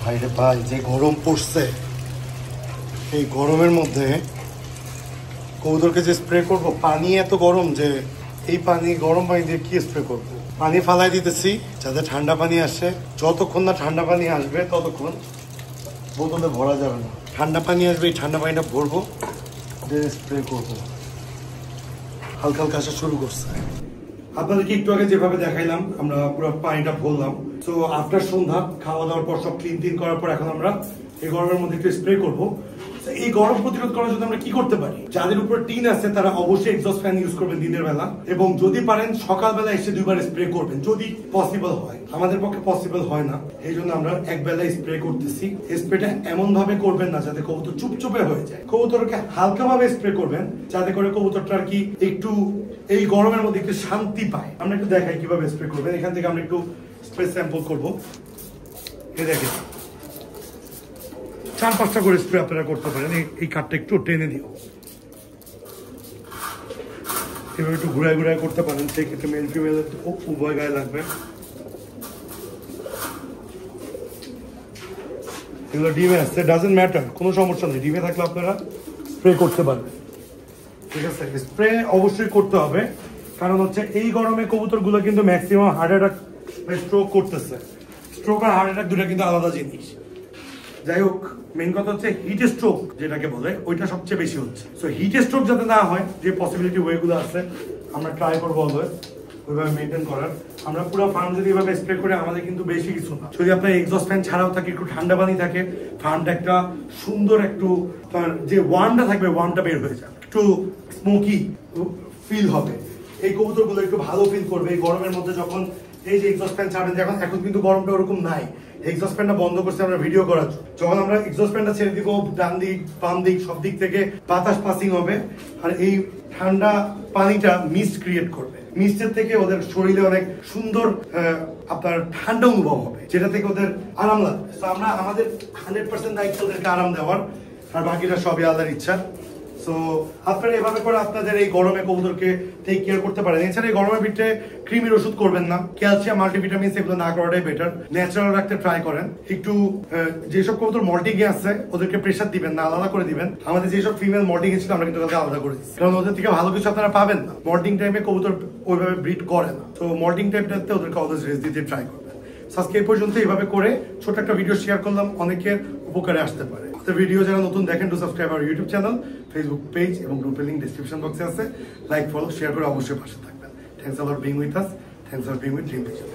ভাইরে ভাই, যে গরম পড়ছে, এই গরমের মধ্যে কবুতরকে যে স্প্রে করব, পানি এত গরম যে এই পানি, গরম পানি দিয়ে কি স্প্রে করব? পানি ফালাই দিতেছি যাতে ঠান্ডা পানি আসে। যতক্ষণ না ঠান্ডা পানি আসবে ততক্ষণ বোতলে ভরা যাবে না। ঠান্ডা পানি আসবে, এই ঠান্ডা পানিটা ভরবো, দিয়ে স্প্রে করবো। হালকা হালকা আসা শুরু করছে। আপনাদেরকে একটু আগে যেভাবে দেখাইলাম, আমরা পুরো পানিটা ভরলাম। তো আফটার সন্ধ্যা খাওয়া দাওয়ার পর সব ক্লিন করার পর এখন আমরা এই গরমের মধ্যে একটু স্প্রে করবো। এই গরম প্রতিরোধ করার জন্য আমরা কি করতে পারি? যাদের উপর টিন আছে তারা অবশ্যই এক্সস্ট ফ্যান ইউজ করবেন দিনের বেলা, এবং যদি পারেন সকালবেলা এসে 2 বার স্প্রে করবেন যদি পসিবল হয়। আমাদের পক্ষে পসিবল হয় না, এই জন্য আমরা এক বেলা স্প্রে করতেছি। স্প্রেটা এমন ভাবে করবেন না যাতে কবুতর চুপচুপে হয়ে যায়। কবুতরকে হালকা ভাবে স্প্রে করবেন যাতে করে কবুতরটা আর কি একটু এই গরমের মধ্যে একটু শান্তি পায়। আমরা একটু দেখাই কিভাবে স্প্রে করবেন। এখান থেকে আমরা একটু স্প্রে স্যাম্পল করবো। এই দেখেন 4-5টা করে স্প্রে আপনারা করতে পারেন। এই কাঠটা একটু টেনে দিও, এভাবে একটু ঘুরায় ঘুরায় করতে পারেন। সেক্ষেত্রে মেল ফিমেল উভয় গায়ে লাগবে। এগুলো ডিমে আসছে, ডাজেন্ট ম্যাটার, কোনো সমস্যা নেই। ডিমে থাকলে আপনারা স্প্রে করতে পারবেন, ঠিক আছে? স্প্রে অবশ্যই করতে হবে, কারণ হচ্ছে এই গরমে কবুতরগুলো কিন্তু ম্যাক্সিমাম হার্ট অ্যাটাক, স্ট্রোক করতেছে। স্ট্রোক আর হার্ট অ্যাটাক দুটা কিন্তু আলাদা জিনিস। যাই হোক, মেইন কথা হচ্ছে হিট স্ট্রোক যেটাকে বলে, ওইটা সবচেয়ে বেশি হচ্ছে। সো হিট স্ট্রোক যাতে না হয়, যে পসিবিলিটি ওয়েগুলো আছে আমরা ট্রাই করবো অলওয়েজ ওইভাবে মেনটেন করার। আমরা পুরো ফার্ম যদি এভাবে স্প্রে করে, আমাদের কিন্তু বেশি কিছু না। যদি আপনার এক্সস্ট ফ্যান ছাড়াও থাকে, একটু ঠান্ডা পানি থাকে, ফার্মটা একটা সুন্দর, একটু তার যে ওয়ার্মটা থাকবে ওয়ার্মটা বের হয়ে যাবে, একটু স্মোকি ফিল হবে। এই কবুতরগুলো একটু ভালো ফিল করবে এই গরমের মধ্যে। যখন এই যে এক্সস্ট ফ্যান ছাড়বেন, এখন কিন্তু গরমটা ওরকম নাই, এক্সস্ট ফ্যানটা বন্ধ করছে আমরা ভিডিও করার জন্য। যখন আমরা এক্সস্ট ফ্যানটা ছেড়ে দিব, ডান দিক বাম দিক সব দিক থেকে বাতাস পাসিং হবে, আর এই ঠান্ডা পানিটা মিস্ট ক্রিয়েট করবে। মিস্টের থেকে ওদের শরীরে অনেক সুন্দর আপনার ঠান্ডা অনুভব হবে, যেটা থেকে ওদের আরাম লাগবে। তো আমরা আমাদের 100% দায়িত্ব ওদেরকে আরাম দেওয়ার, আর বাকিটা সবই আল্লাহর ইচ্ছা। সো আপনারা এভাবে করে আপনাদের এই গরমে কবুতরকে টেক কেয়ার করতে পারেন। এছাড়া এই গরমের ভিতরে ক্রিমির ওষুধ করবেন না, ক্যালসিয়াম, মাল্টিভিটামিনস এগুলো না করাটাই বেটার। ন্যাচারাল রাখতে ট্রাই করেন। একটু যেসব কবুতর মল্টিং এ আছে ওদেরকে প্রেশার দিবেন না, আলাদা করে দিবেন। আমাদের যেসব ফিমেল মল্টিং এ ছিল আমরা কিন্তু তাদের আলাদা করে দিচ্ছি, কারণ ওদের থেকে ভালো কিছু আপনারা পাবেন না। মল্টিং টাইমে কবুতর ওইভাবে ব্রিড করে না, তো মল্টিং টাইমটাতে ওদেরকে অলওয়েজ রেস্ট দিতে ট্রাই করবেন। আজকে এই পর্যন্ত এইভাবে করে ছোট একটা ভিডিও শেয়ার করলাম, অনেকের উপকারে আসতে পারে। ভিডিও যারা নতুন দেখেন, to subscribe our YouTube channel, Facebook page এবং গ্রুপের লিংক ডেসক্রিপশন বক্সে আছে। লাইক, ফলো, শেয়ার করে অবশ্যই পাশে থাকবেন। Thanks for being with us, thanks for being with dream vision.